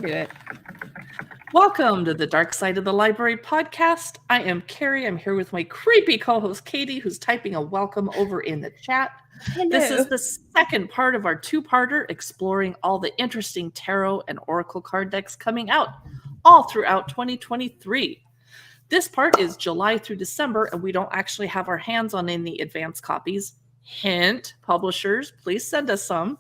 Do it. Welcome to the Dark Side of the Library podcast. I am Carrie. I'm here with my creepy co-host Katie, who's typing a welcome over in the chat. Hello. This is the second part of our two-parter exploring all the interesting tarot and oracle card decks coming out all throughout 2023. This part is July through December, and we don't actually have our hands on any advanced copies. Hint, publishers, please send us some.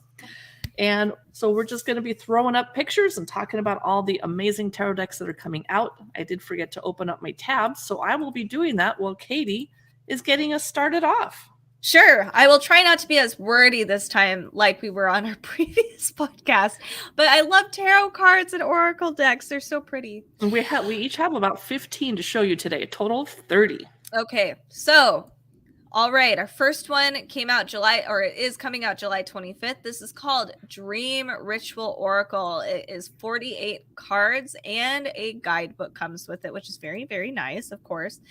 And so we're just going to be throwing up pictures and talking about all the amazing tarot decks that are coming out. I did forget to open up my tabs, so I will be doing that while Katie is getting us started off. Sure. I will try not to be as wordy this time like we were on our previous podcast. But I love tarot cards and oracle decks. They're so pretty. And we each have about 15 to show you today, a total of 30. Okay. So, all right. Our first one came out it is coming out July 25th. This is called Dream Ritual Oracle. It is 48 cards and a guidebook comes with it, which is very, very nice, of course.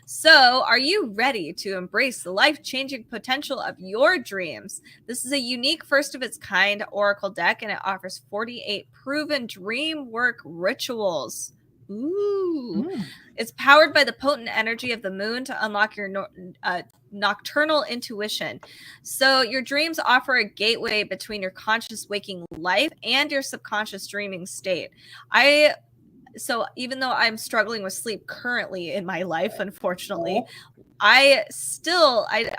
So, are you ready to embrace the life-changing potential of your dreams? This is a unique first of its kind oracle deck, and it offers 48 proven dream work rituals. Ooh. It's powered by the potent energy of the moon to unlock your nocturnal intuition. So your dreams offer a gateway between your conscious waking life and your subconscious dreaming state. So even though I'm struggling with sleep currently in my life, unfortunately, I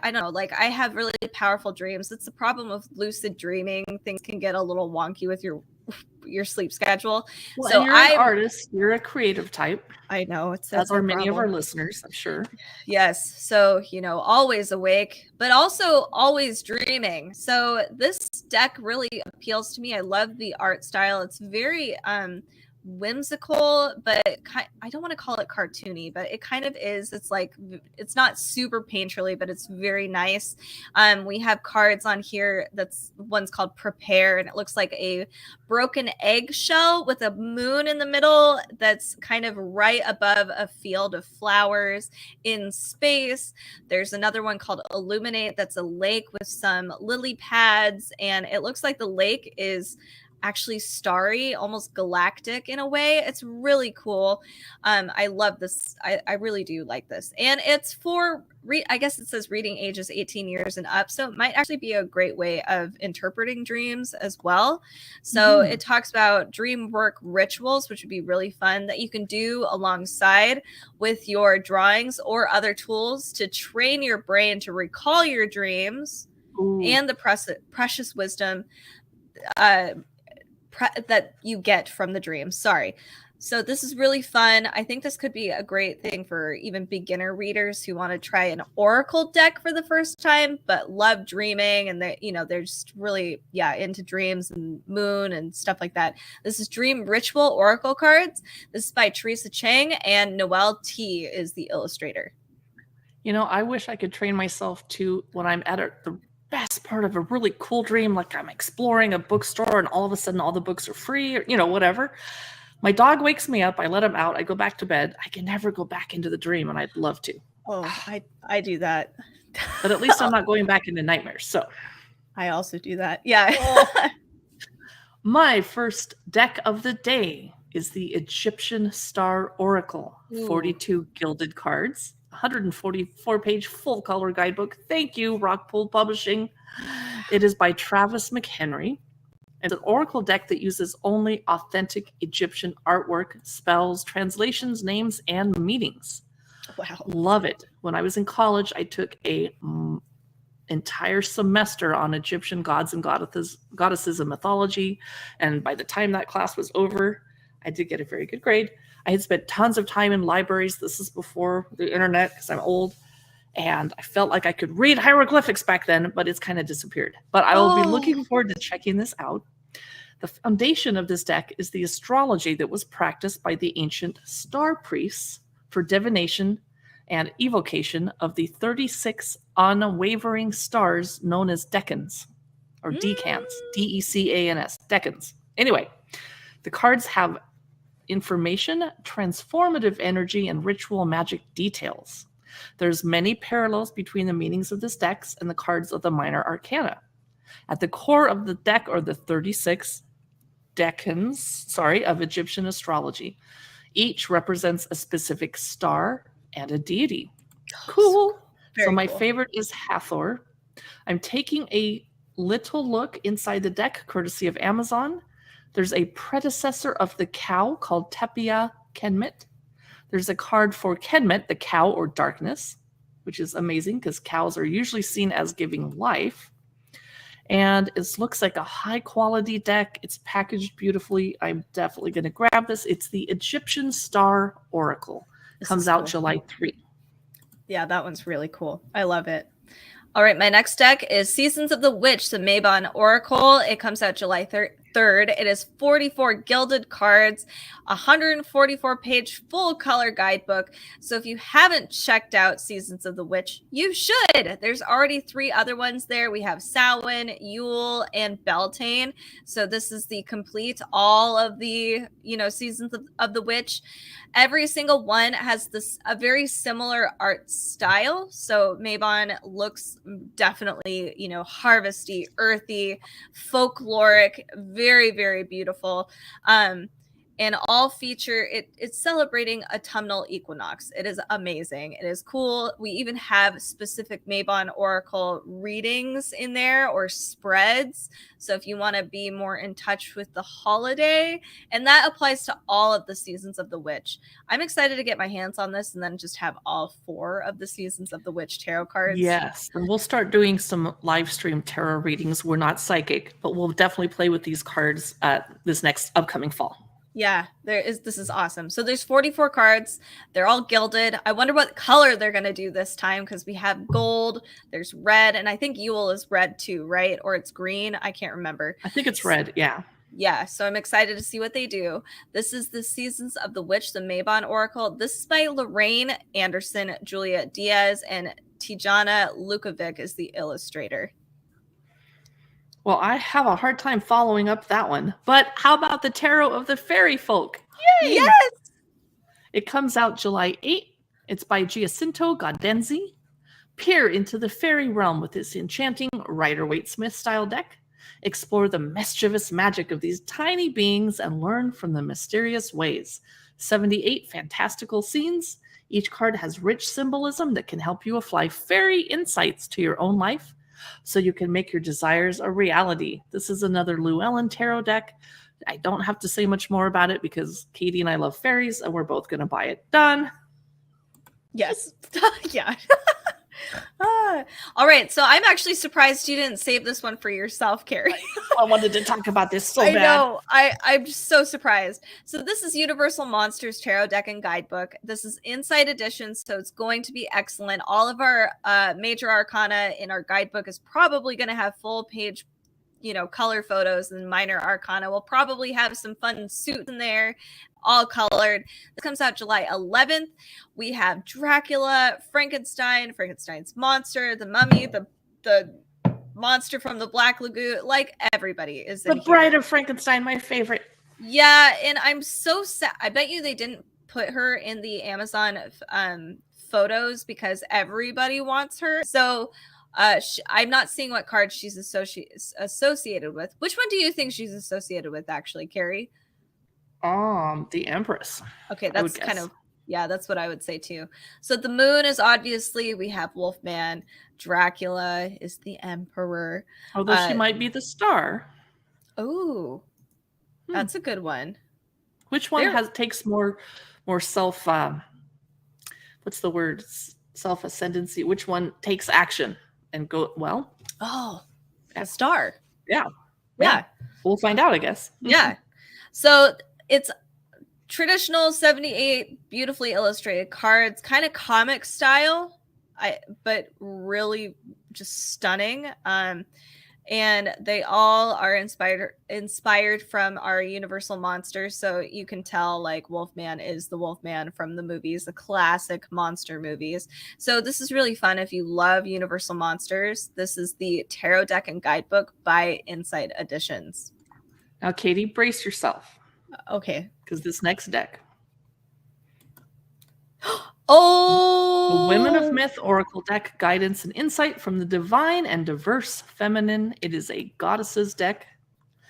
don't know, like I have really powerful dreams. It's the problem with lucid dreaming. Things can get a little wonky with your sleep schedule. Well, so you're an artist, you're a creative type. I know, as are many of our listeners, I'm sure. Yes. So, always awake, but also always dreaming. So this deck really appeals to me. I love the art style. It's very whimsical, but I don't want to call it cartoony, but it kind of is. It's not super painterly, but it's very nice. We have cards on here. One's called Prepare, and it looks like a broken eggshell with a moon in the middle that's kind of right above a field of flowers in space. There's another one called Illuminate that's a lake with some lily pads, and it looks like the lake is actually starry, almost galactic in a way. It's really cool. I love this. I really do like this. And it's for, I guess it says reading ages 18 years and up. So it might actually be a great way of interpreting dreams as well. So it talks about dream work rituals, which would be really fun that you can do alongside with your drawings or other tools to train your brain to recall your dreams and the precious wisdom that you get from the dreams. Sorry. So this is really fun. I think this could be a great thing for even beginner readers who want to try an oracle deck for the first time, but love dreaming and they're just really into dreams and moon and stuff like that. This is Dream Ritual Oracle cards. This is by Teresa Chang, and Noelle T is the illustrator. I wish I could train myself to, when I'm at the best part of a really cool dream, like I'm exploring a bookstore and all of a sudden all the books are free, or whatever. My dog wakes me up, I let him out, I go back to bed. I can never go back into the dream, and I'd love to. I do that. But at least I'm not going back into nightmares. So I also do that. Yeah. My first deck of the day is the Egyptian Star Oracle. 42 gilded cards. 144-page full-color guidebook. Thank you, Rockpool Publishing. It is by Travis McHenry. It's an oracle deck that uses only authentic Egyptian artwork, spells, translations, names, and meanings. Wow. Love it. When I was in college, I took a entire semester on Egyptian gods and goddesses and mythology. And by the time that class was over, I did get a very good grade. I had spent tons of time in libraries. This is before the internet because I'm old. And I felt like I could read hieroglyphics back then, but it's kind of disappeared. But I will be looking forward to checking this out. The foundation of this deck is the astrology that was practiced by the ancient star priests for divination and evocation of the 36 unwavering stars known as decans, or decans, D-E-C-A-N-S, decans. Anyway, the cards have information, transformative energy, and ritual magic details. There's many parallels between the meanings of this deck and the cards of the minor arcana. At the core of the deck are the 36 of Egyptian astrology. Each represents a specific star and a deity. Cool. So my favorite is Hathor. I'm taking a little look inside the deck, courtesy of Amazon. There's a predecessor of the cow called Tepia Kenmet. There's a card for Kenmet, the cow or darkness, which is amazing because cows are usually seen as giving life. And it looks like a high quality deck. It's packaged beautifully. I'm definitely going to grab this. It's the Egyptian Star Oracle. Comes out July 3. Yeah, that one's really cool. I love it. All right, my next deck is Seasons of the Witch, the Mabon Oracle. It comes out July 3rd. It is 44 gilded cards, 144-page full color guidebook. So if you haven't checked out Seasons of the Witch, you should. There's already 3 other ones there. We have Samhain, Yule, and Beltane. So this is the complete, all of the, Seasons of the Witch. Every single one has a very similar art style. So Mabon looks definitely, harvesty, earthy, folkloric, very, very beautiful. And all feature it's celebrating autumnal equinox. It is amazing. It is cool. We even have specific Mabon Oracle readings in there, or spreads. So if you want to be more in touch with the holiday, and that applies to all of the Seasons of the Witch. I'm excited to get my hands on this and then just have all 4 of the Seasons of the Witch tarot cards. Yes, and we'll start doing some live stream tarot readings. We're not psychic, but we'll definitely play with these cards this next upcoming fall. Yeah, this is awesome. So there's 44 cards. They're all gilded. I wonder what color they're going to do this time, because we have gold, there's red, and I think Yule is red too, right? Or it's green. I can't remember. I think it's red. Yeah. Yeah, so I'm excited to see what they do. This is the Seasons of the Witch, the Mabon Oracle. This is by Lorraine Anderson, Julia Diaz, and Tijana Lukovic is the illustrator. Well, I have a hard time following up that one. But how about the Tarot of the Fairy Folk? Yay! Yes! It comes out July 8th. It's by Giacinto Gaudenzi. Peer into the fairy realm with this enchanting Rider-Waite-Smith style deck. Explore the mischievous magic of these tiny beings and learn from the mysterious ways. 78 fantastical scenes. Each card has rich symbolism that can help you apply fairy insights to your own life, so you can make your desires a reality. This is another Llewellyn Tarot deck. I don't have to say much more about it because Katie and I love fairies, and we're both going to buy it. Done. Yes. Yeah. All right. So I'm actually surprised you didn't save this one for yourself, Carrie. I wanted to talk about this so bad. I know. I'm just so surprised. So this is Universal Monsters Tarot Deck and Guidebook. This is Inside Edition, so it's going to be excellent. All of our major arcana in our guidebook is probably going to have full page, color photos, and minor arcana will probably have some fun suits in there, all colored. This comes out July 11th. We have Dracula, Frankenstein, Frankenstein's monster, the mummy, the monster from the Black Lagoon. Like, everybody is in The Bride of Frankenstein, my favorite. Yeah, and I'm so sad. I bet you they didn't put her in the Amazon photos because everybody wants her. So I'm not seeing what card she's associated with. Which one do you think she's associated with, actually, Carrie? The Empress. Okay, that's kind of, yeah, that's what I would say too. So the moon is obviously, we have Wolfman. Dracula is the Emperor. Although she might be the star. Oh, that's a good one. Which one takes more self, what's the word? Self-ascendancy. Which one takes action and go, well? Oh, a star. Yeah. We'll find out, I guess. Yeah. So it's traditional 78 beautifully illustrated cards, kind of comic style, but really just stunning. And they all are inspired from our Universal monsters. So you can tell, like, Wolfman is the Wolfman from the movies, the classic monster movies. So this is really fun if you love Universal monsters. This is the Tarot Deck and Guidebook by Insight Editions. Now, Katie, brace yourself. Okay. Because this next deck. Oh! The Women of Myth Oracle deck, guidance and insight from the divine and diverse feminine. It is a goddesses deck.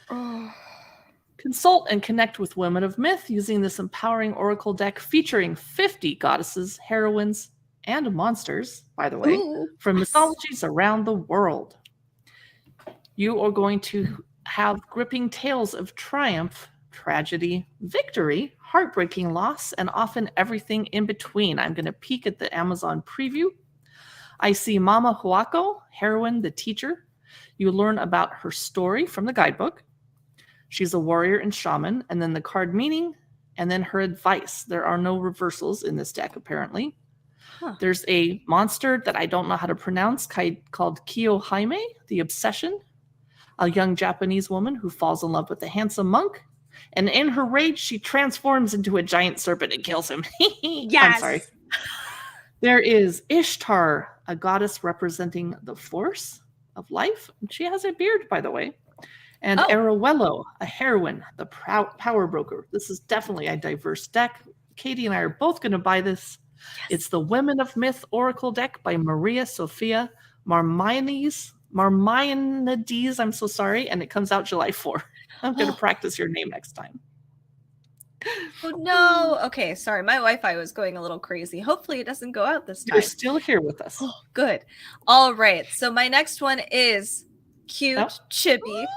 Because Consult and connect with women of myth using this empowering oracle deck featuring 50 goddesses, heroines, and monsters, by the way, Ooh, from yes. mythologies around the world. You are going to have gripping tales of triumph, tragedy, victory, heartbreaking loss, and often everything in between. I'm going to peek at the Amazon preview. I see Mama Huako, heroine, the teacher. You learn about her story from the guidebook. She's a warrior and shaman, and then the card meaning, and then her advice. There are no reversals in this deck, apparently. Huh. There's a monster that I don't know how to pronounce called Kiyohime, the Obsession, a young Japanese woman who falls in love with a handsome monk. And in her rage, she transforms into a giant serpent and kills him. Yes. I'm sorry. There is Ishtar, a goddess representing the force of life. She has a beard, by the way. And Arowello, a heroine, the power broker. This is definitely a diverse deck. Katie and I are both going to buy this. Yes. It's the Women of Myth Oracle deck by Maria Sophia Marmionides. I'm so sorry. And it comes out July 4. I'm going to practice your name next time. Oh, no. Okay, sorry. My Wi-Fi was going a little crazy. Hopefully it doesn't go out this time. You're still here with us. Oh, good. All right. So my next one is Cute Chibi.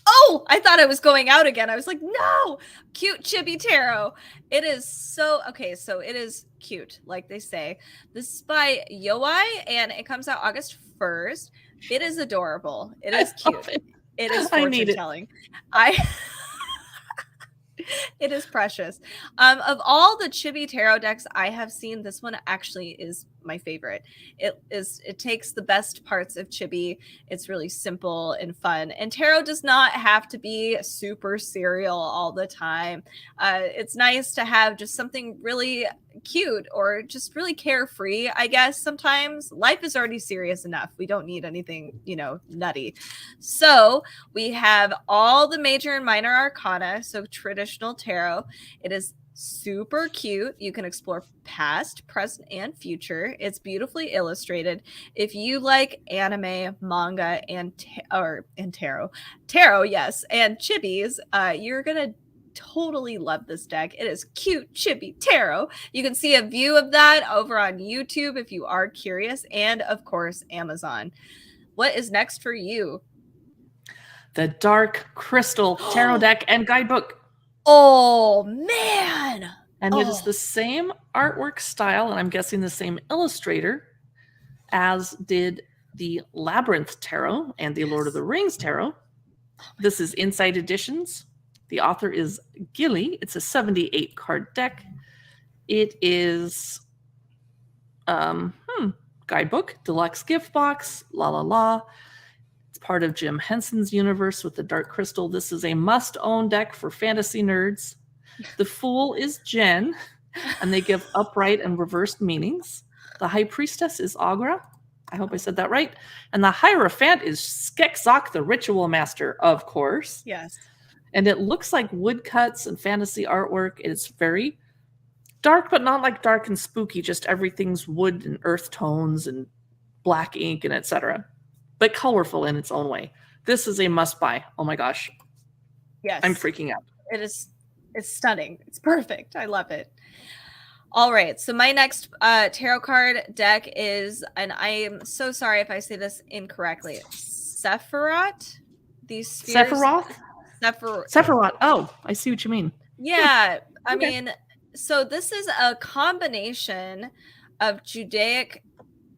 Oh, I thought I was going out again. I was like, no, Cute Chibi Tarot. It is so, okay, so it is cute, like they say. This is by Yoai, and it comes out August 1st. It is adorable. It is cute. It is fortune telling. It is precious. Of all the Chibi Tarot decks I have seen, this one actually is my favorite. It takes the best parts of Chibi. It's really simple and fun. And tarot does not have to be super serial all the time. It's nice to have just something really cute or just really carefree, I guess. Sometimes life is already serious enough. We don't need anything, nutty. So we have all the major and minor arcana, so traditional tarot. It is super cute. You can explore past, present, and future. It's beautifully illustrated. If you like anime, manga, and tarot, yes, and chibis, you're gonna totally love this deck. It is Cute Chibi Tarot. You can see a view of that over on YouTube if you are curious, and of course Amazon. What is next for you? The Dark Crystal Tarot deck and guidebook. Oh man. And it is the same artwork style, and I'm guessing the same illustrator as did the Labyrinth Tarot and the Lord of the Rings Tarot. This is Inside Editions. The author is Gilly. It's a 78 card deck. It is guidebook, deluxe gift box, It's part of Jim Henson's universe with the Dark Crystal. This is a must-own deck for fantasy nerds. The Fool is Jen, and they give upright and reversed meanings. The High Priestess is Agra. I hope I said that right. And the Hierophant is Skekzok, the Ritual Master, of course. Yes. And it looks like woodcuts and fantasy artwork. It's very dark, but not like dark and spooky. Just everything's wood and earth tones and black ink and etc. But colorful in its own way. This is a must-buy. Oh my gosh. Yes. I'm freaking out. It's stunning. It's perfect. I love it. All right. So my next tarot card deck is, and I am so sorry if I say this incorrectly, Sephiroth. These spheres. Sephiroth. Oh, I see what you mean. Yeah. I mean, so this is a combination of Judaic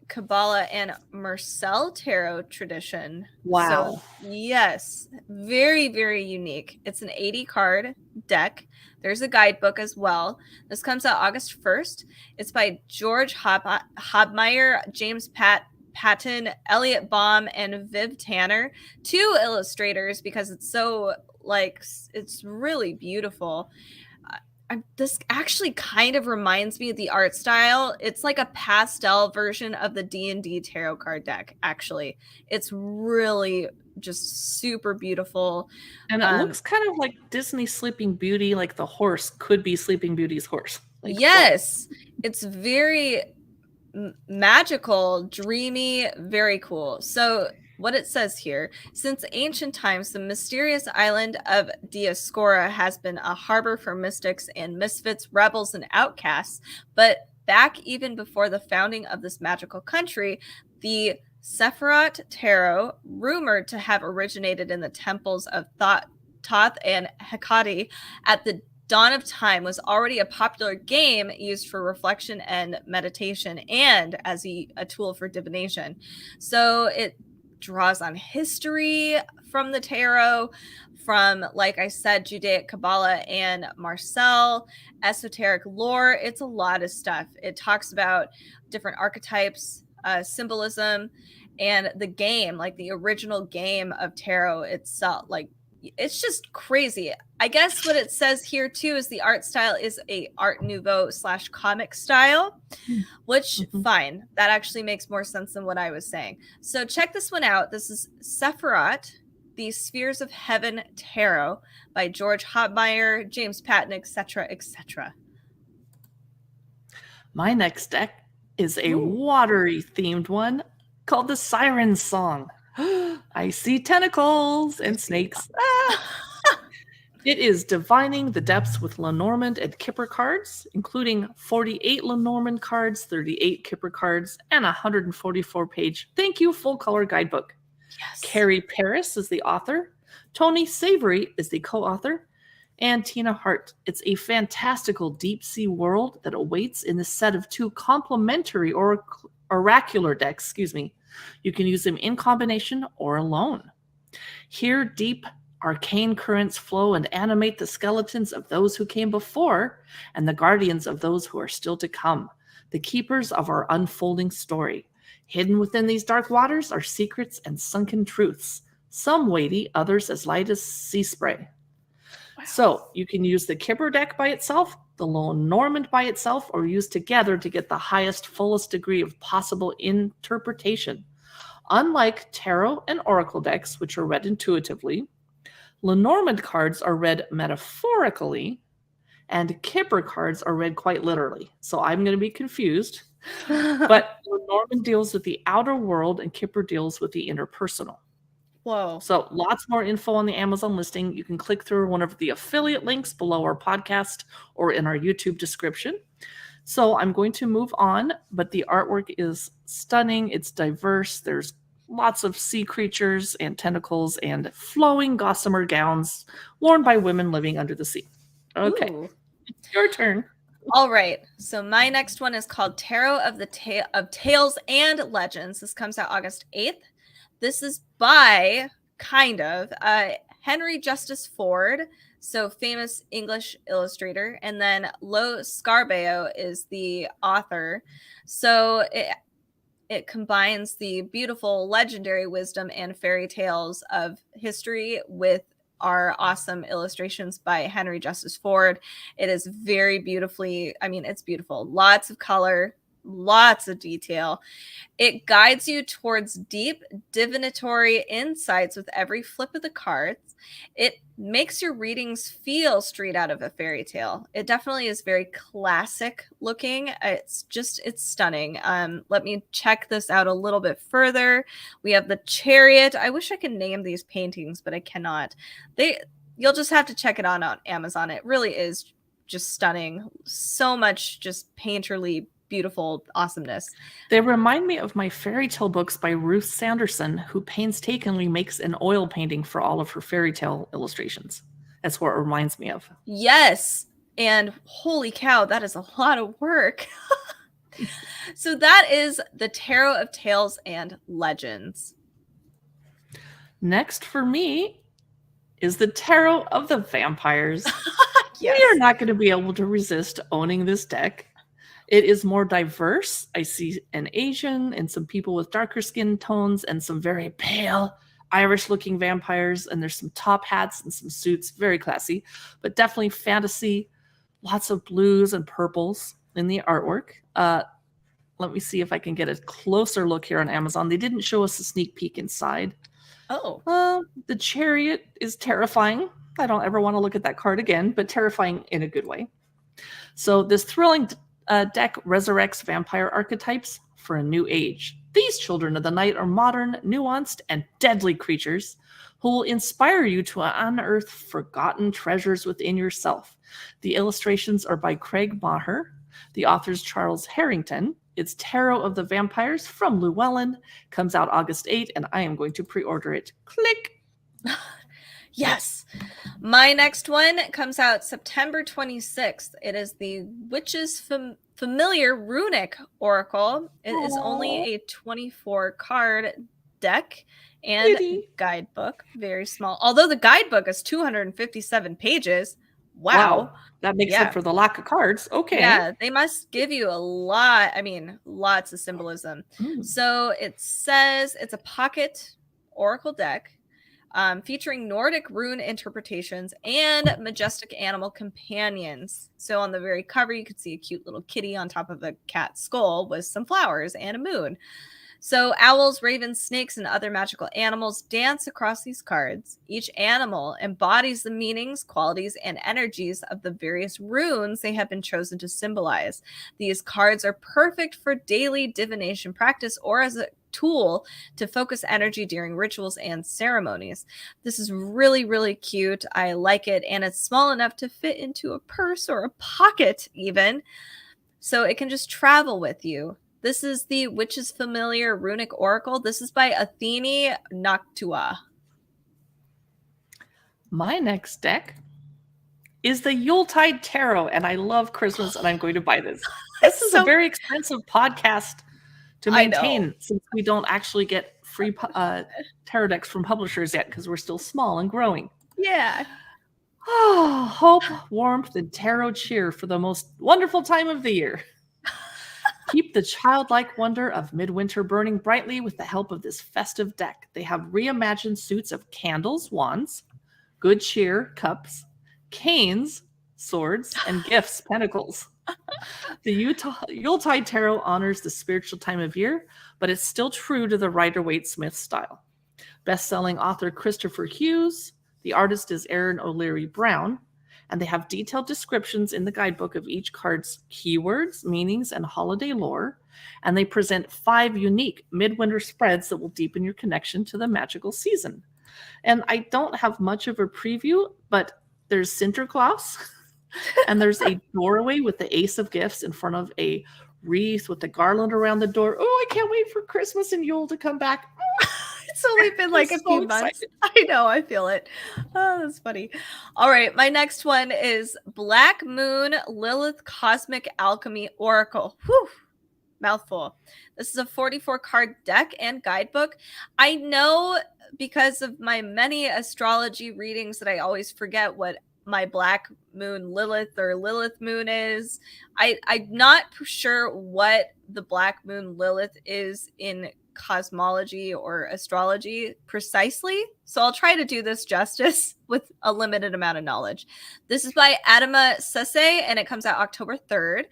Kabbalah and Marcel tarot tradition. Wow. So, yes, very, very unique. It's an 80 card deck. There's a guidebook as well. This comes out August 1st. It's by George Hobmeyer, James Patton, Elliot Baum, and Viv Tanner. 2 illustrators because it's so it's really beautiful. This actually kind of reminds me of the art style. It's like a pastel version of the D&D tarot card deck, actually. It's really just super beautiful. And it looks kind of like Disney Sleeping Beauty, like the horse could be Sleeping Beauty's horse. Yes. It's very magical, dreamy, very cool. So what it says here. Since ancient times, the mysterious island of Dioscora has been a harbor for mystics and misfits, rebels, and outcasts. But back even before the founding of this magical country, the Sephiroth Tarot, rumored to have originated in the temples of Thoth and Hecate at the dawn of time, was already a popular game used for reflection and meditation and as a tool for divination. So it draws on history from the tarot, from, like I said, Judaic Kabbalah and Marcel, esoteric lore. It's a lot of stuff. It talks about different archetypes, symbolism, and the game, like the original game of tarot itself. Like, it's just crazy. I guess what it says here too is the art style is a Art Nouveau / comic style, which fine. That actually makes more sense than what I was saying. So check this one out. This is Sephiroth, the Spheres of Heaven Tarot by George Hotmeyer, James Patton, etc., etc. My next deck is a watery themed one called the Siren Song. I see tentacles and snakes. It is divining the depths with Lenormand and Kipper cards, including 48 Lenormand cards, 38 Kipper cards, and a 144-page thank you full color guidebook. Yes. Carrie Paris is the author. Tony Savory is the co-author. And Tina Hart. It's a fantastical deep sea world that awaits in the set of 2 complementary oracular decks. You can use them in combination or alone. Here, deep arcane currents flow and animate the skeletons of those who came before and the guardians of those who are still to come, the keepers of our unfolding story. Hidden within these dark waters are secrets and sunken truths, some weighty, others as light as sea spray. Wow. So you can use the Kipper deck by itself, the Lenormand by itself, or use together to get the highest, fullest degree of possible interpretation. Unlike tarot and oracle decks, which are read intuitively, Lenormand cards are read metaphorically, and Kipper cards are read quite literally. So I'm going to be confused. But Lenormand deals with the outer world, and Kipper deals with the interpersonal. Whoa. So lots more info on the Amazon listing. You can click through one of the affiliate links below our podcast or in our YouTube description. So I'm going to move on, but the artwork is stunning. It's diverse. There's lots of sea creatures and tentacles and flowing gossamer gowns worn by women living under the sea. Okay, It's your turn. All right. So my next one is called Tarot of Tales and Legends. This comes out August 8th. This is by Henry Justice Ford, so famous English illustrator, and then Lo Scarabeo is the author. So it combines the beautiful legendary wisdom and fairy tales of history with our awesome illustrations by Henry Justice Ford. It is very beautifully, it's beautiful. Lots of color, lots of detail. It guides you towards deep divinatory insights with every flip of the cards. It makes your readings feel straight out of a fairy tale. It definitely is very classic looking. It's stunning. Let me check this out a little bit further. We have the Chariot. I wish I could name these paintings, but I cannot. You'll just have to check it on Amazon. It really is just stunning. So much just painterly beautiful awesomeness. They remind me of my fairy tale books by Ruth Sanderson, who painstakingly makes an oil painting for all of her fairy tale illustrations. That's what it reminds me of. Yes. And holy cow, that is a lot of work. So that is the Tarot of Tales and Legends. Next for me is the Tarot of the Vampires. Yes. We are not going to be able to resist owning this deck. It is more diverse. I see an Asian and some people with darker skin tones and some very pale Irish-looking vampires. And there's some top hats and some suits. Very classy, but definitely fantasy. Lots of blues and purples in the artwork. Let me see if I can get a closer look here on Amazon. They didn't show us a sneak peek inside. Oh. The Chariot is terrifying. I don't ever want to look at that card again, but terrifying in a good way. So this thrilling deck resurrects vampire archetypes for a new age. These children of the night are modern, nuanced, and deadly creatures who will inspire you to unearth forgotten treasures within yourself. The illustrations are by Craig Maher. The author's Charles Harrington. It's Tarot of the Vampires from Llewellyn. Comes out August 8th, and I am going to pre-order it. Click! Yes. My next one comes out September 26th. It is the Witch's Familiar Runic Oracle. It is only a 24 card deck and guidebook. Very small. Although the guidebook is 257 pages. Wow. That makes up for the lack of cards. Okay. Yeah, they must give you a lot. I mean, lots of symbolism. So it says it's a pocket oracle deck featuring Nordic rune interpretations and majestic animal companions. So on the very cover, you could see a cute little kitty on top of a cat skull with some flowers and a moon. So owls, ravens, snakes, and other magical animals dance across these cards. Each animal embodies the meanings, qualities, and energies of the various runes they have been chosen to symbolize. These cards are perfect for daily divination practice or as a tool to focus energy during rituals and ceremonies. This is really, really cute. I like it, and it's small enough to fit into a purse or a pocket even, so it can just travel with you. This is the Witch's Familiar Runic Oracle. This is by Athene Noctua. My next deck is the Yuletide Tarot, and I love Christmas, and I'm going to buy this. This is a very expensive podcast to maintain since we don't actually get free tarot decks from publishers yet because we're still small and growing. Yeah. Oh, hope, warmth, and tarot cheer for the most wonderful time of the year. Keep the childlike wonder of midwinter burning brightly with the help of this festive deck. They have reimagined suits of candles, wands, good cheer, cups, canes, swords, and gifts, pentacles. The Yuletide Tarot honors the spiritual time of year, but it's still true to the Rider-Waite-Smith style. Best-selling author Christopher Hughes. The artist is Aaron O'Leary Brown. And they have detailed descriptions in the guidebook of each card's keywords, meanings, and holiday lore. And they present 5 unique midwinter spreads that will deepen your connection to the magical season. And I don't have much of a preview, but there's Sinterklaas, and there's a doorway with the Ace of Gifts in front of a wreath with the garland around the door. Oh, I can't wait for Christmas and Yule to come back. It's only been like a few months. I know, I feel it. Oh, that's funny. All right, my next one is Black Moon Lilith Cosmic Alchemy Oracle. Whew, mouthful. This is a 44 card deck and guidebook. I know because of my many astrology readings that I always forget what my Black Moon Lilith or Lilith Moon is. I'm not sure what the Black Moon Lilith is in cosmology or astrology precisely, so I'll try to do this justice with a limited amount of knowledge. This is by Adama Sese, and it comes out October 3rd.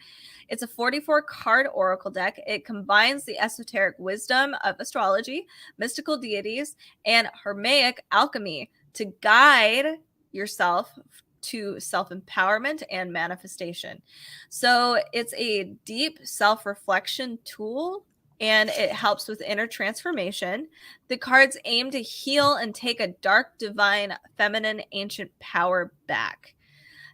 It's a 44 card oracle deck. It combines the esoteric wisdom of astrology, mystical deities, and Hermaic alchemy to guide yourself to self-empowerment and manifestation. So it's a deep self-reflection tool, and it helps with inner transformation. The cards aim to heal and take a dark, divine, feminine, ancient power back.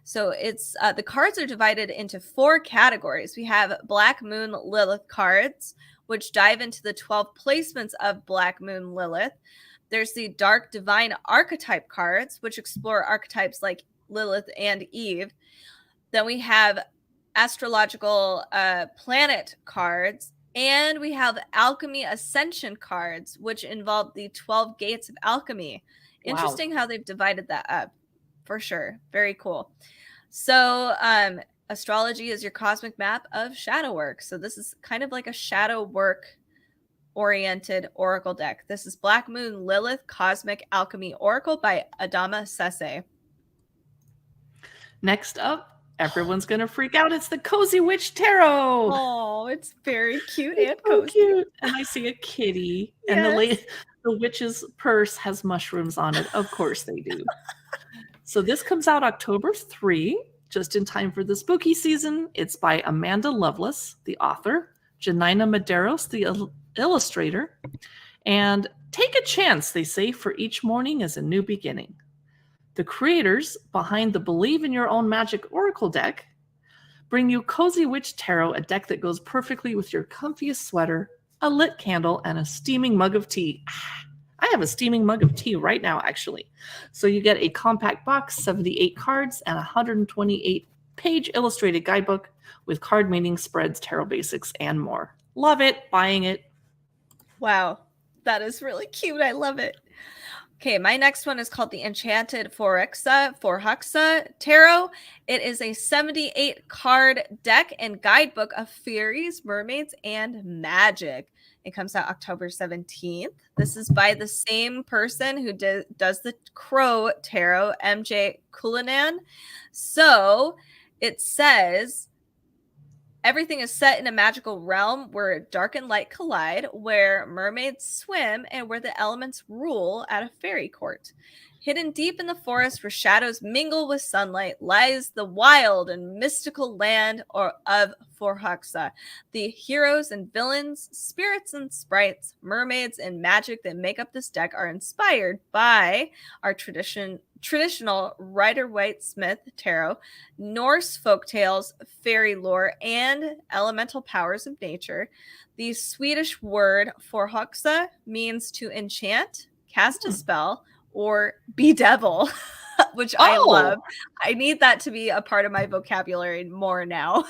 So it's the cards are divided into 4 categories. We have Black Moon Lilith cards, which dive into the 12 placements of Black Moon Lilith. There's the Dark Divine Archetype cards, which explore archetypes like Lilith and Eve. Then we have astrological planet cards. And we have Alchemy Ascension cards, which involve the 12 gates of alchemy. Interesting how they've divided that up, for sure. Very cool. So astrology is your cosmic map of shadow work. So this is kind of like a shadow work oriented oracle deck. This is Black Moon Lilith Cosmic Alchemy Oracle by Adama Sese. Next up, everyone's going to freak out. It's the Cozy Witch Tarot. Oh, it's very cute and so cozy. Cute. And I see a kitty. Yes. And the witch's purse has mushrooms on it. Of course they do. So this comes out October 3, just in time for the spooky season. It's by Amanda Lovelace, the author, Janina Medeiros, the illustrator. And take a chance, they say, for each morning is a new beginning. The creators behind the Believe in Your Own Magic Oracle deck bring you Cozy Witch Tarot, a deck that goes perfectly with your comfiest sweater, a lit candle, and a steaming mug of tea. I have a steaming mug of tea right now, actually. So you get a compact box, 78 cards, and a 128-page illustrated guidebook with card meaning, spreads, tarot basics, and more. Love it. Buying it. Wow, that is really cute. I love it. Okay, my next one is called the Enchanted Forhuxa Tarot. It is a 78 card deck and guidebook of fairies, mermaids, and magic. It comes out October 17th. This is by the same person who does the Crow Tarot, MJ Cullinan. So it says, everything is set in a magical realm where dark and light collide, where mermaids swim, and where the elements rule at a fairy court. Hidden deep in the forest where shadows mingle with sunlight lies the wild and mystical land of Forhuxa. The heroes and villains, spirits and sprites, mermaids and magic that make up this deck are inspired by our traditional Rider-Waite-Smith tarot, Norse folktales, fairy lore, and elemental powers of nature. The Swedish word Forhuxa means to enchant, cast a spell, or bedevil, which I love. I need that to be a part of my vocabulary more now.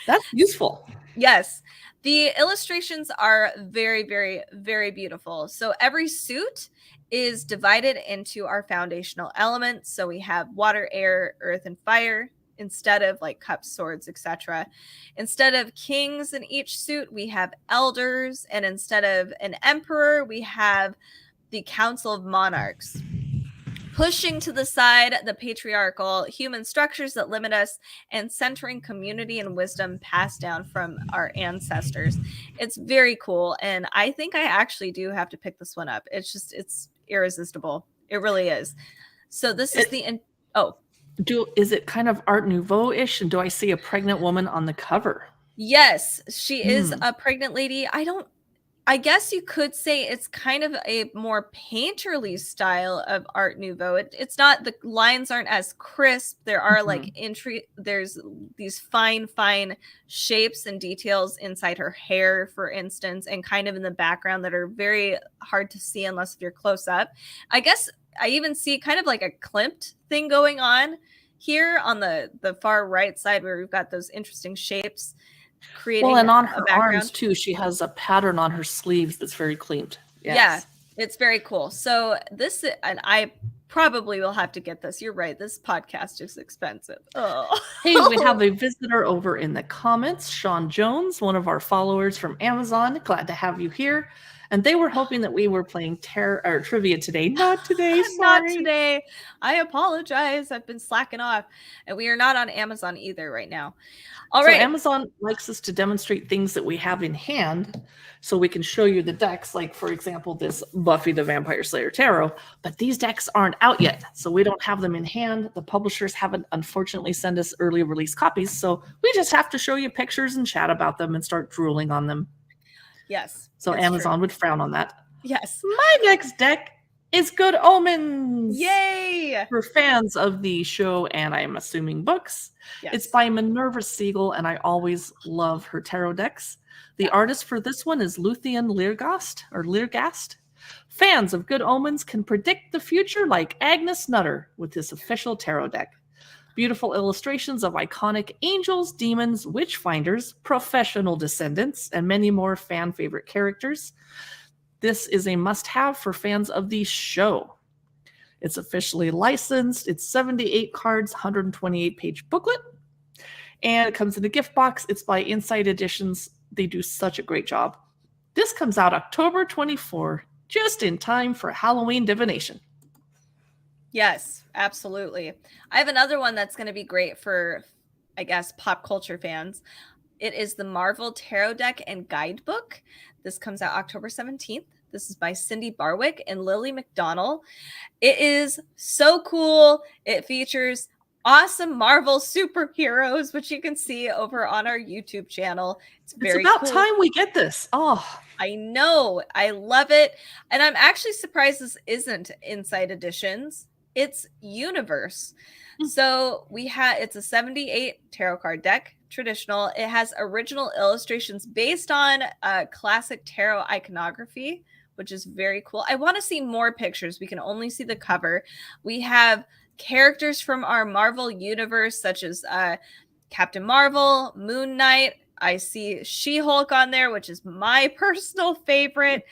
That's useful. Yes. The illustrations are very, very, very beautiful. So every suit is divided into our foundational elements. So we have water, air, earth, and fire instead of like cups, swords, etc. Instead of kings in each suit, we have elders. And instead of an emperor, we have the Council of Monarchs. Pushing to the side the patriarchal human structures that limit us and centering community and wisdom passed down from our ancestors. It's very cool. And I think I actually do have to pick this one up. It's irresistible. It really is. So this is is it kind of Art Nouveau-ish? And do I see a pregnant woman on the cover? Yes, she is a pregnant lady. I guess you could say it's kind of a more painterly style of Art Nouveau. It's not, the lines aren't as crisp. There are there's these fine shapes and details inside her hair, for instance, and kind of in the background that are very hard to see unless if you're close up. I guess I even see kind of like a Klimt thing going on here on the far right side where we've got those interesting shapes. And on her arms too, she has a pattern on her sleeves that's very cleaned. Yes. Yeah, it's very cool. So and I probably will have to get this. You're right. This podcast is expensive. Oh. Hey, we have a visitor over in the comments, Sean Jones, one of our followers from Amazon. Glad to have you here. And they were hoping that we were playing trivia today. Not today, sorry. Not today. I apologize. I've been slacking off. And we are not on Amazon either right now. All right. Amazon likes us to demonstrate things that we have in hand so we can show you the decks. Like, for example, this Buffy the Vampire Slayer Tarot. But these decks aren't out yet, so we don't have them in hand. The publishers haven't, unfortunately, sent us early release copies. So we just have to show you pictures and chat about them and start drooling on them. Yes. So Amazon would frown on that. Yes. My next deck is Good Omens. Yay! For fans of the show and I'm assuming books. Yes. It's by Minerva Siegel, and I always love her tarot decks. The artist for this one is Luthien Leergast. Fans of Good Omens can predict the future like Agnes Nutter with this official tarot deck. Beautiful illustrations of iconic angels, demons, witch finders, professional descendants, and many more fan favorite characters. This is a must-have for fans of the show. It's officially licensed. It's 78 cards, 128-page booklet, and it comes in a gift box. It's by Insight Editions. They do such a great job. This comes out October 24, just in time for Halloween divination. Yes, absolutely. I have another one that's going to be great for, I guess, pop culture fans. It is the Marvel Tarot Deck and Guidebook. This comes out October 17th. This is by Cindy Barwick and Lily McDonnell. It is so cool. It features awesome Marvel superheroes, which you can see over on our YouTube channel. It's It's very about cool. time we get this. Oh, I know. I love it. And I'm actually surprised this isn't Inside Editions. It's Universe. Hmm. So it's a 78 tarot card deck, traditional. It has original illustrations based on classic tarot iconography, which is very cool. I want to see more pictures. We can only see the cover. We have characters from our Marvel universe, such as Captain Marvel, Moon Knight. I see She-Hulk on there, which is my personal favorite.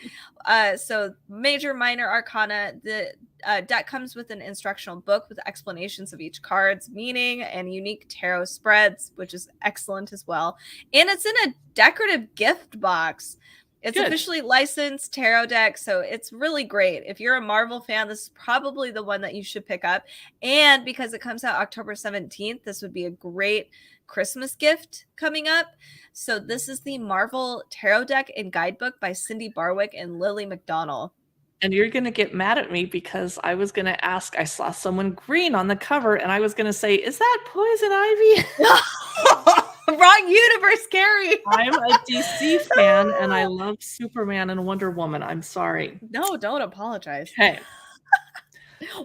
So major, minor arcana. The deck comes with an instructional book with explanations of each card's meaning and unique tarot spreads, which is excellent as well. And it's in a decorative gift box. It's Good. officially licensed tarot deck, so it's really great. If you're a Marvel fan, this is probably the one that you should pick up. And because it comes out October 17th, this would be a great Christmas gift coming up. So this is the Marvel Tarot Deck and Guidebook by Cindy Barwick and Lily McDonnell. And you're going to get mad at me because I was going to ask, I saw someone green on the cover and I was going to say, is that Poison Ivy? Wrong universe, Carrie. I'm a DC fan and I love Superman and Wonder Woman. I'm sorry. No, don't apologize. Okay.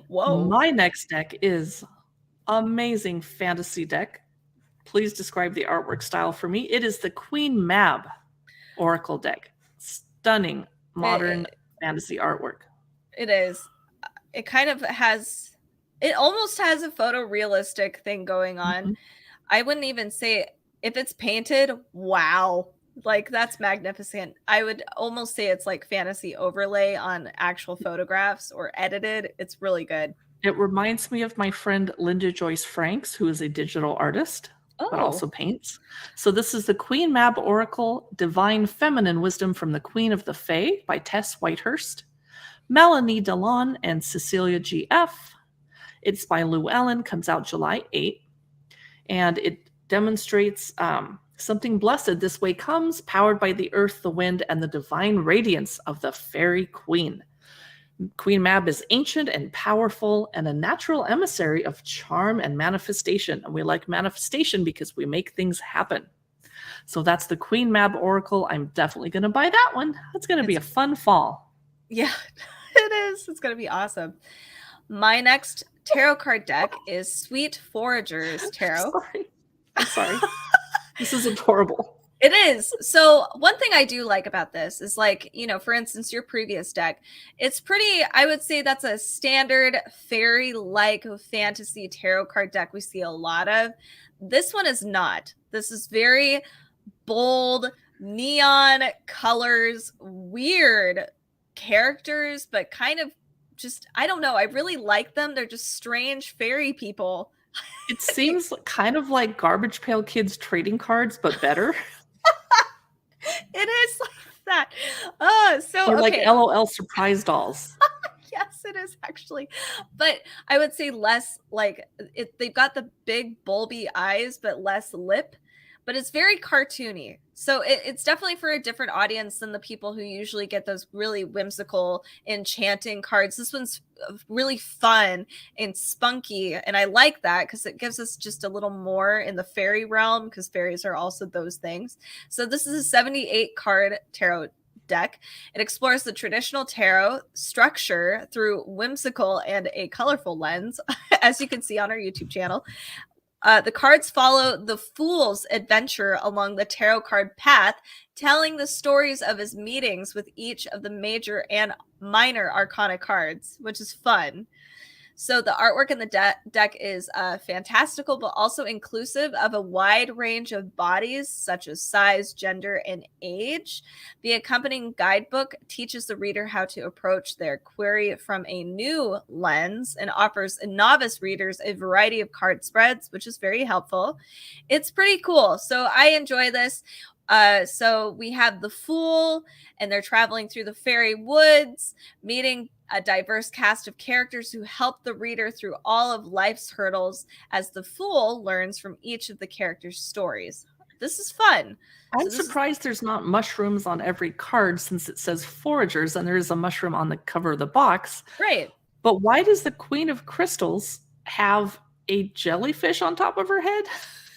Whoa. My next deck is amazing fantasy deck. Please describe the artwork style for me. It is the Queen Mab Oracle deck. Stunning modern fantasy artwork. It is. It kind of has, it almost has a photorealistic thing going on. Mm-hmm. I wouldn't even say if it's painted, wow. Like that's magnificent. I would almost say it's like fantasy overlay on actual photographs or edited. It's really good. It reminds me of my friend Linda Joyce Franks, who is a digital artist. But also paints. So this is the Queen Mab Oracle, Divine Feminine Wisdom from the Queen of the Fae by Tess Whitehurst, Melanie Delon, and Cecilia G.F. It's by Lou Ellen, comes out July 8th. And it demonstrates something blessed this way comes, powered by the earth, the wind, and the divine radiance of the fairy queen. Queen Mab is ancient and powerful and a natural emissary of charm and manifestation. And we like manifestation because we make things happen. So that's the Queen Mab Oracle. I'm definitely going to buy that one. It's going to be a fun fall. Yeah, it is. It's going to be awesome. My next tarot card deck is Sweet Foragers Tarot. I'm sorry. This is adorable. It is. So one thing I do like about this is like, you know, for instance, your previous deck, it's pretty, I would say that's a standard fairy-like fantasy tarot card deck we see a lot of. This one is not. This is very bold, neon colors, weird characters, but kind of just, I don't know. I really like them. They're just strange fairy people. It seems kind of like Garbage Pail Kids trading cards, but better. It is like that. Or like LOL surprise dolls. Yes, it is actually. But I would say less like it. They've got the big bulby eyes, but less lip. But it's very cartoony. So it's definitely for a different audience than the people who usually get those really whimsical, enchanting cards. This one's really fun and spunky. And I like that because it gives us just a little more in the fairy realm because fairies are also those things. So this is a 78 card tarot deck. It explores the traditional tarot structure through whimsical and a colorful lens, as you can see on our YouTube channel. The cards follow the Fool's adventure along the tarot card path, telling the stories of his meetings with each of the major and minor arcana cards, which is fun. So the artwork in the deck is fantastical, but also inclusive of a wide range of bodies, such as size, gender, and age. The accompanying guidebook teaches the reader how to approach their query from a new lens and offers novice readers a variety of card spreads, which is very helpful. It's pretty cool. So I enjoy this. So we have the Fool, and they're traveling through the fairy woods, meeting a diverse cast of characters who help the reader through all of life's hurdles as the Fool learns from each of the characters' stories. This is fun. I'm surprised there's not mushrooms on every card since it says Foragers and there is a mushroom on the cover of the box. Right. But why does the Queen of Crystals have a jellyfish on top of her head?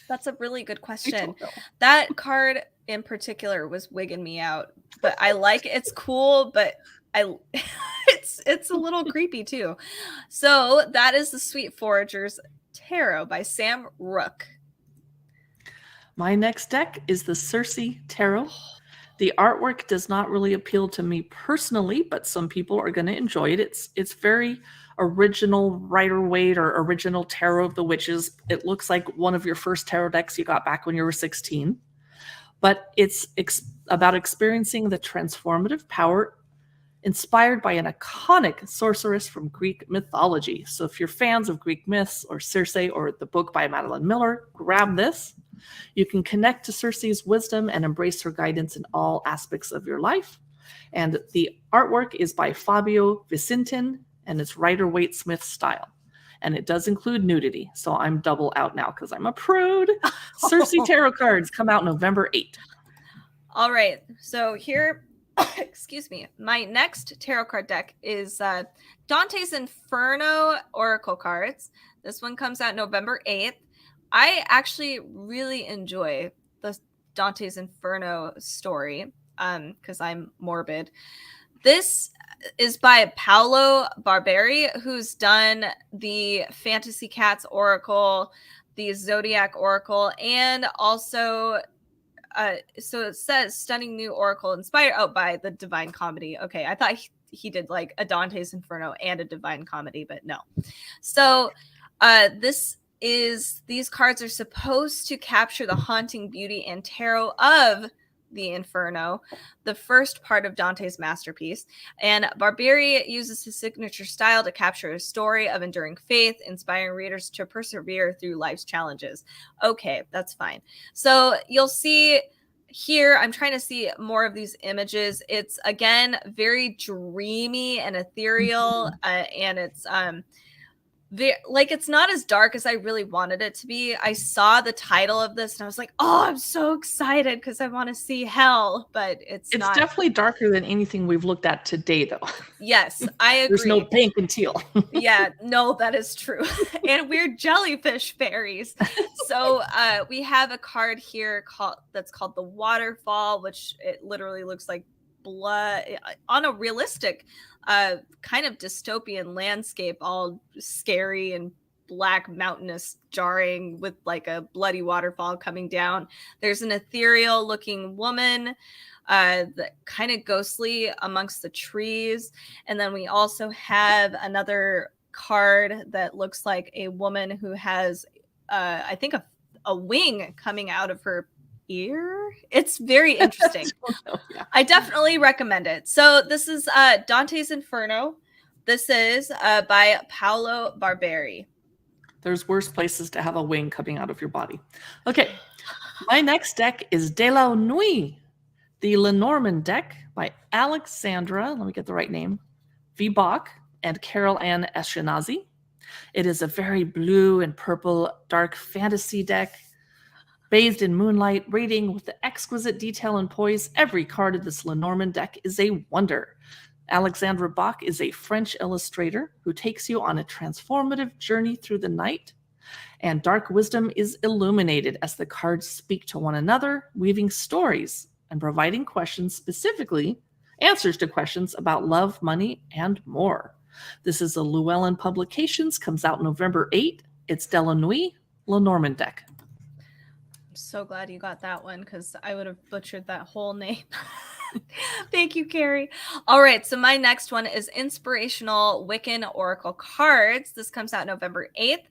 That's a really good I question. don't know. That card in particular was wigging me out, but I like it. It's cool, but I it's a little creepy too. So that is the Sweet Foragers Tarot by Sam Rook. My next deck is the Circe Tarot. The artwork does not really appeal to me personally, but some people are going to enjoy it. It's very original Rider-Waite or original Tarot of the Witches. It looks like one of your first tarot decks you got back when you were 16. But it's about experiencing the transformative power inspired by an iconic sorceress from Greek mythology. So if you're fans of Greek myths or Circe or the book by Madeline Miller, grab this. You can connect to Circe's wisdom and embrace her guidance in all aspects of your life. And the artwork is by Fabio Vicentin, and it's Rider-Waite Smith style. And it does include nudity. So I'm double out now because I'm a prude. Circe Tarot cards come out November 8th. All right. So here, excuse me, my next tarot card deck is Dante's Inferno Oracle cards. This one comes out November 8th. I actually really enjoy the Dante's Inferno story because I'm morbid. This is by Paolo Barberi, who's done the Fantasy Cats Oracle, the Zodiac Oracle, and also so it says Stunning New Oracle inspired by the Divine Comedy. Okay, I thought he did like a Dante's Inferno and a Divine Comedy, but no. So these cards are supposed to capture the haunting beauty and tarot of the Inferno, the first part of Dante's masterpiece. And Barberi uses his signature style to capture a story of enduring faith, inspiring readers to persevere through life's challenges. Okay, that's fine. So you'll see here, I'm trying to see more of these images. It's, again, very dreamy and ethereal, and it's it's not as dark as I really wanted it to be. I saw the title of this and I was like, oh, I'm so excited because I want to see hell, but it's not. Definitely darker than anything we've looked at today, though. Yes, I agree. There's no pink and teal. Yeah, no, that is true. And we're jellyfish fairies. So we have a card here that's called the Waterfall, which it literally looks like blood on a realistic kind of dystopian landscape, all scary and black, mountainous, jarring, with like a bloody waterfall coming down. There's an ethereal looking woman, that kind of ghostly amongst the trees. And then we also have card that looks like a woman who has I think a wing coming out of her ear. It's very interesting. Yeah. I definitely recommend it. So this is Dante's Inferno. This is by Paolo Barberi. There's worse places to have a wing coming out of your body. Okay, my next deck is De La Nuit, the Lenormand deck by Alexandra, let me get the right name, V. Bach and Carol Ann Eskenazi. It is a very blue and purple dark fantasy deck, bathed in moonlight, radiating with the exquisite detail and poise. Every card of this Lenormand deck is a wonder. Alexandra Bach is a French illustrator who takes you on a transformative journey through the night, and dark wisdom is illuminated as the cards speak to one another, weaving stories and providing answers to questions about love, money, and more. This is a Llewellyn Publications, comes out November 8th. It's De La Nuit, Lenormand deck. I'm so glad you got that one because I would have butchered that whole name. Thank you, Carrie. All right, so my next one is Inspirational Wiccan Oracle Cards. This comes out November 8th.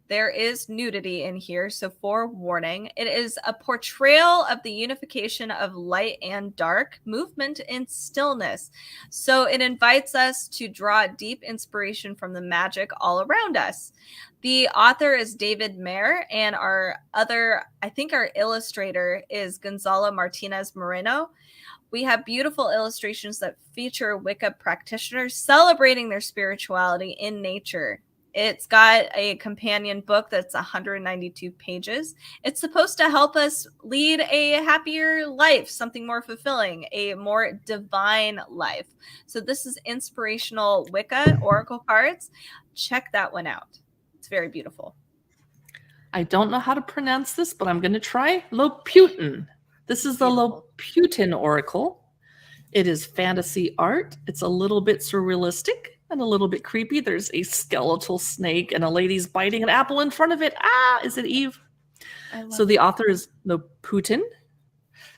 There is nudity in here, so forewarning. It is a portrayal of the unification of light and dark, movement and stillness. So it invites us to draw deep inspiration from the magic all around us. The author is David Mayer, and our illustrator is Gonzalo Martinez Moreno. We have beautiful illustrations that feature Wicca practitioners celebrating their spirituality in nature. It's got a companion book that's 192 pages. It's supposed to help us lead a happier life, something more fulfilling, a more divine life. So this is Inspirational Wicca Oracle Cards. Check that one out. It's very beautiful. I don't know how to pronounce this, but I'm going to try. Loputin. This is the Beautiful. Loputin Oracle. It is fantasy art. It's a little bit surrealistic and a little bit creepy. There's a skeletal snake and a lady's biting an apple in front of it. Ah, is it Eve? So the author is Loputin,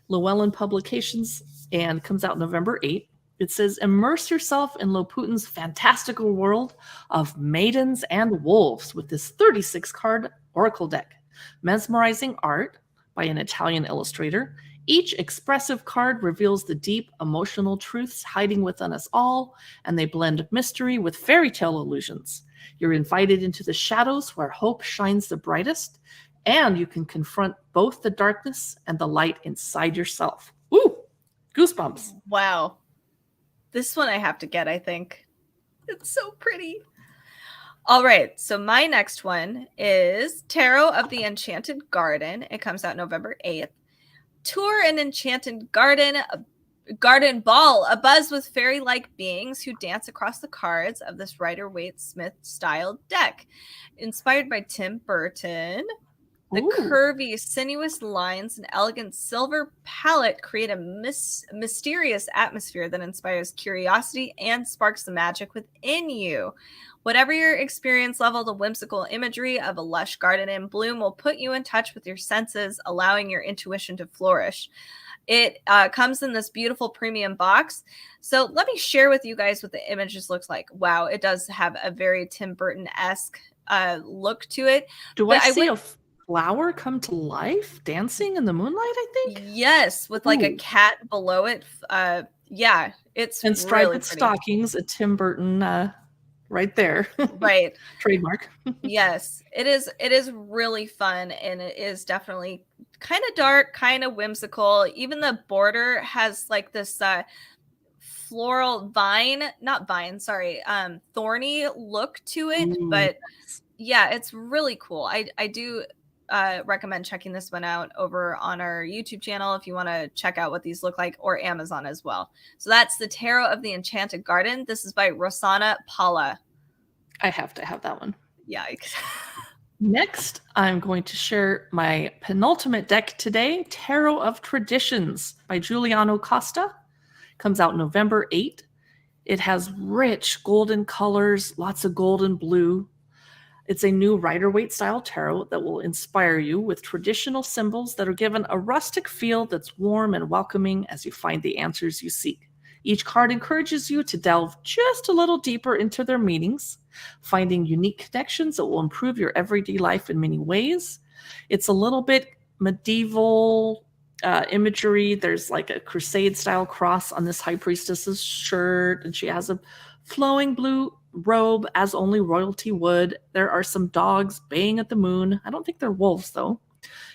Llewellyn Publications, and comes out November 8th. It says, immerse yourself in Loputin's fantastical world of maidens and wolves with this 36-card oracle deck. Mesmerizing art by an Italian illustrator. Each expressive card reveals the deep emotional truths hiding within us all, and they blend mystery with fairy tale illusions. You're invited into the shadows where hope shines the brightest, and you can confront both the darkness and the light inside yourself. Ooh, goosebumps. Wow. This one I have to get, I think. It's so pretty. All right, so my next one is Tarot of the Enchanted Garden. It comes out November 8th. Tour an enchanted garden ball, abuzz with fairy-like beings who dance across the cards of this Rider-Waite-Smith style deck. Inspired by Tim Burton, the curvy, sinuous lines and elegant silver palette create a mysterious atmosphere that inspires curiosity and sparks the magic within you. Whatever your experience level, the whimsical imagery of a lush garden in bloom will put you in touch with your senses, allowing your intuition to flourish. It comes in this beautiful premium box. So let me share with you guys what the images looks like. Wow, it does have a very Tim Burton-esque look to it. Do I see a flower come to life dancing in the moonlight, I think? Yes, with like a cat below it. Yeah, it's and striped really stockings, a Tim Burton right there. Right. Trademark. Yes, it is. It is really fun, and it is definitely kind of dark, kind of whimsical. Even the border has like this floral thorny look to it. Ooh, but yeah, it's really cool. I do recommend checking this one out over on our YouTube channel if you want to check out what these look like, or Amazon as well. So that's the Tarot of the Enchanted Garden. This is by Rosanna Paula. I have to have that one. Yeah. Next, I'm going to share my penultimate deck today, Tarot of Traditions by Giuliano Costa. Comes out November 8th. It has rich golden colors, lots of gold and blue. It's a new Rider-Waite style tarot that will inspire you with traditional symbols that are given a rustic feel that's warm and welcoming as you find the answers you seek. Each card encourages you to delve just a little deeper into their meanings, finding unique connections that will improve your everyday life in many ways. It's a little bit medieval imagery. There's like a crusade style cross on this high priestess's shirt, and she has a flowing blue robe as only royalty would. There are some dogs baying at the moon. I don't think they're wolves though.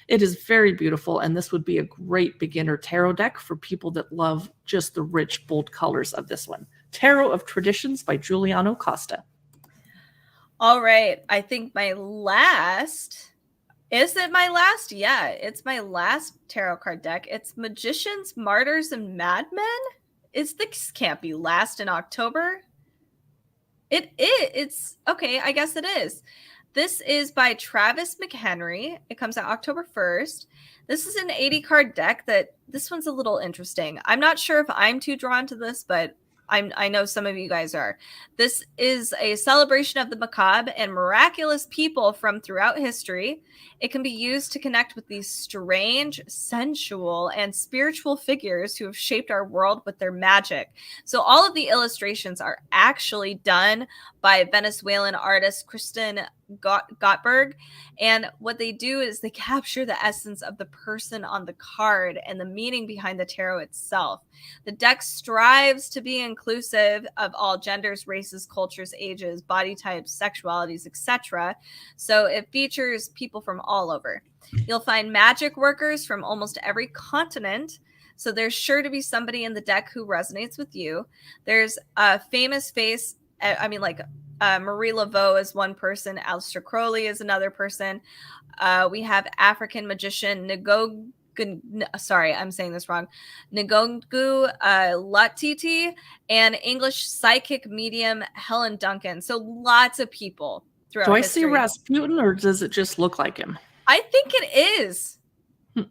It is very beautiful, and this would be a great beginner tarot deck for people that love just the rich, bold colors of this one. Tarot of Traditions by Giuliano Costa. All right. I think my last... Is it my last? Yeah, it's my last tarot card deck. It's Magicians, Martyrs, and Madmen. This can't be last in October. It's okay. I guess it is. This is by Travis McHenry. It comes out October 1st. This is an 80-card deck this one's a little interesting. I'm not sure if I'm too drawn to this, but I know some of you guys are. This is a celebration of the macabre and miraculous people from throughout history. It can be used to connect with these strange, sensual, and spiritual figures who have shaped our world with their magic. So all of the illustrations are actually done by Venezuelan artist Kristen Gottberg. And what they do is they capture the essence of the person on the card and the meaning behind the tarot itself. The deck strives to be inclusive of all genders, races, cultures, ages, body types, sexualities, etc. So it features people from all over. You'll find magic workers from almost every continent. So there's sure to be somebody in the deck who resonates with you. There's a famous face. Marie Laveau is one person. Aleister Crowley is another person. We have African magician Ngogu Latiti, and English psychic medium Helen Duncan. So lots of people throughout history. Do I see Rasputin, or does it just look like him? I think it is. Hmm.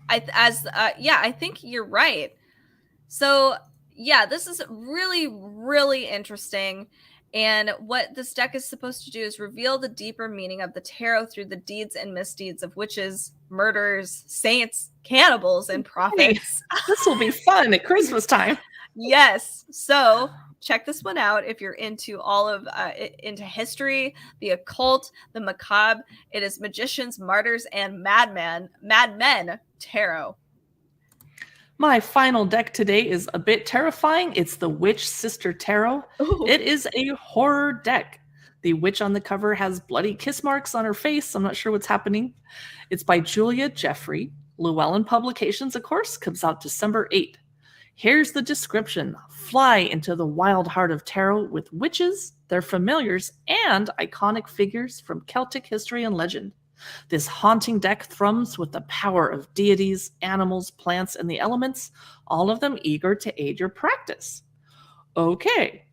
I think you're right. So yeah, this is really, really interesting. And what this deck is supposed to do is reveal the deeper meaning of the tarot through the deeds and misdeeds of witches, murderers, saints, cannibals, and Hey, prophets. this will be fun at Christmas time. Yes. So check this one out if you're into all of into history, the occult, the macabre. It is magicians, martyrs, and madmen tarot. My final deck today is a bit terrifying. It's the Witch Sister Tarot. Ooh. It is a horror deck. The witch on the cover has bloody kiss marks on her face. I'm not sure what's happening. It's by Julia Jeffrey. Llewellyn Publications, of course, comes out December 8th. Here's the description. Fly into the wild heart of tarot with witches, their familiars, and iconic figures from Celtic history and legend. This haunting deck thrums with the power of deities, animals, plants, and the elements, all of them eager to aid your practice. Okay,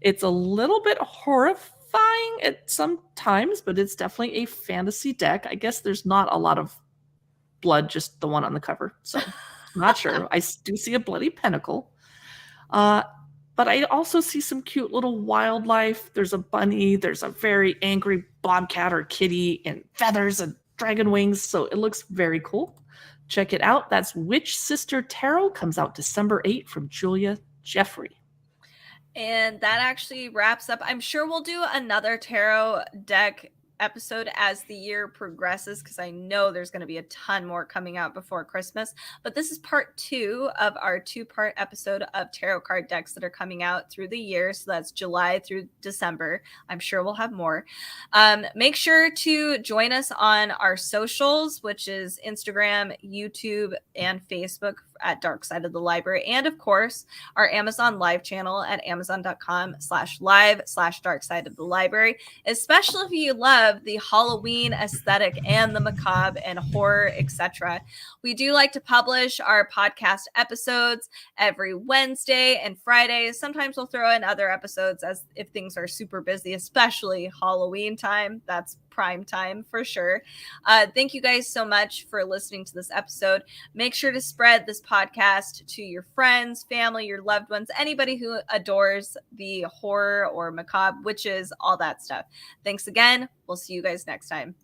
it's a little bit horrifying at some times, but it's definitely a fantasy deck. I guess there's not a lot of blood, just the one on the cover. So, not sure. I do see a bloody pentacle. But I also see some cute little wildlife. There's a bunny, there's a very angry bobcat or kitty, and feathers and dragon wings. So it looks very cool. Check it out. That's Witch Sister Tarot, comes out December 8th from Julia Jeffrey. And that actually wraps up. I'm sure we'll do another tarot deck episode as the year progresses, because I know there's going to be a ton more coming out before Christmas. But this is part 2 of our 2-part episode of tarot card decks that are coming out through the year. So that's July through December. I'm sure we'll have more. Make sure to join us on our socials, which is Instagram, YouTube, and Facebook at Dark Side of the Library. And of course, our Amazon live channel at amazon.com/live/Dark Side of the Library, especially if you love the Halloween aesthetic and the macabre and horror, etc. We do like to publish our podcast episodes every Wednesday and Friday. Sometimes we'll throw in other episodes as if things are super busy, especially Halloween time. That's prime time for sure. Thank you guys so much for listening to this episode. Make sure to spread this podcast to your friends, family, your loved ones, anybody who adores the horror or macabre, witches, all that stuff. Thanks again. We'll see you guys next time.